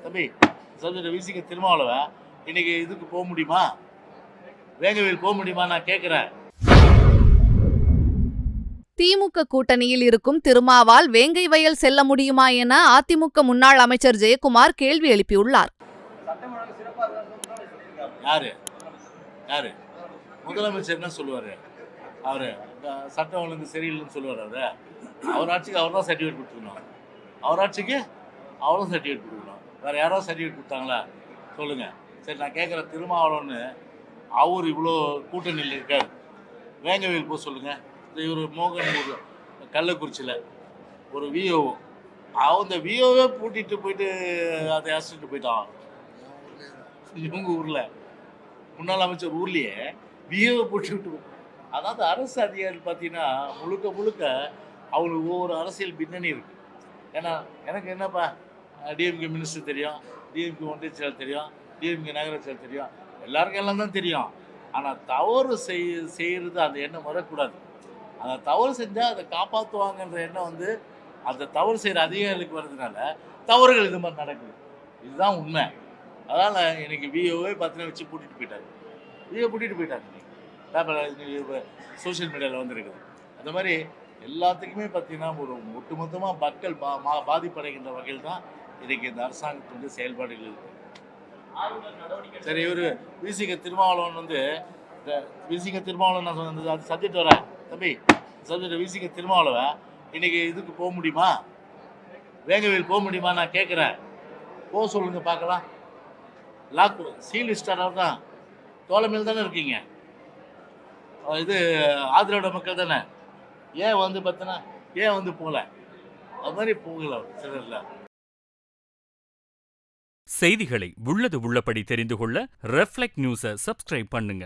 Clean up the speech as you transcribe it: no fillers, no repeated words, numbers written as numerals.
தம்பி சப்ஜெக்ட் விசிக திருமாவளவன் இன்னைக்கு இதுக்கு போக முடியுமா? வேங்கவேல் போக முடியுமா? நான் கேட்குறேன். திமுக கூட்டணியில் இருக்கும் திருமாவால் வேங்கை வயல் செல்ல முடியுமா என அதிமுக முன்னாள் அமைச்சர் ஜெயக்குமார் கேள்வி எழுப்பியுள்ளார். யாரு யாரு முதலமைச்சர் என்ன சொல்லுவாரு? அவரு சட்டம் ஒழுங்கு சரியில்லைன்னு சொல்லுவார். அவர் ஆட்சிக்கு அவர் தான் சர்டிஃபிகேட் கொடுத்துக்கணும். அவர் ஆட்சிக்கு அவரும் சர்டிஃபிகேட் கொடுக்கணும். வேற யாராவது சர்டிஃபிகேட் கொடுத்தாங்களா சொல்லுங்க. சரி, நான் கேட்குற திருமாவளவன்னு அவர் இவ்வளோ கூட்டணியில் இருக்கார். வேங்கவேல் போக சொல்லுங்க. இவர் மோகன் ஒரு கள்ளக்குறிச்சியில் ஒரு விஓ, அந்த விஓவே பூட்டிட்டு போயிட்டு அதை அழைச்சிட்டு போயிட்டான். இவங்க ஊரில் முன்னாள் அமைச்சர் ஊர்லேயே விஓவை பூட்டி விட்டு. அதாவது அரசு அதிகாரி பார்த்தீங்கன்னா முழுக்க அவங்களுக்கு ஒவ்வொரு அரசியல் பின்னணி இருக்குது. ஏன்னா எனக்கு என்னப்பா டிஎம்கே மினிஸ்டர் தெரியும், டிஎம்கே ஒன்றிய செயலர் தெரியும், டிஎம்கே நகர செயலர் தெரியும், எல்லாருக்கும் எல்லாம் தான் தெரியும். ஆனால் தவறு செய்கிறது அந்த எண்ணம் வரக்கூடாது. அந்த தவறு செஞ்சால் அதை காப்பாற்றுவாங்கன்ற எண்ணம் அந்த தவறு செய்கிற அதிகாரிகளுக்கு வர்றதுனால தவறுகள் இது மாதிரி நடக்குது. இதுதான் உண்மை. அதனால் எனக்கு விஓவே பார்த்தீங்கன்னா வச்சு பூட்டிகிட்டு போயிட்டாங்க. விஓ பூட்டிகிட்டு போயிட்டாங்க. பேப்பர் சோஷியல் மீடியாவில் வந்துருக்குது. அந்த மாதிரி எல்லாத்துக்குமே பார்த்தீங்கன்னா ஒரு ஒட்டுமொத்தமாக மக்கள் பாதிப்படைகின்ற வகையில் தான் இன்றைக்கி இந்த அரசாங்கத்தினுடைய செயல்பாடுகள் இருக்குது. சரி, இவர் விசிக திருமாவளவன் விசிக திருமாவளவன் நான் சொன்னது அது சப்ஜெக்ட் வரேன். தம்பி சப்ஜெக்ட் விசிக திருமாவளவன் இன்னைக்கு இதுக்கு போக முடியுமா? வேங்கவேல் போக முடியுமா? நான் கேட்குறேன். போக சொல்லுங்க பார்க்கலாம். லாக் சீல் ஸ்டாராக தான் தோழமையில் தானே இருக்கீங்க. இது ஆதரவோட மக்கள் தானே. ஏன் பார்த்தோன்னா ஏன் போகல? அது மாதிரி போகல சிலர்ல. செய்திகளை உள்ளது உள்ளபடி தெரிந்து கொள்ள ரெஃப்ளெக்ட் நியூஸை சப்ஸ்கிரைப் பண்ணுங்க.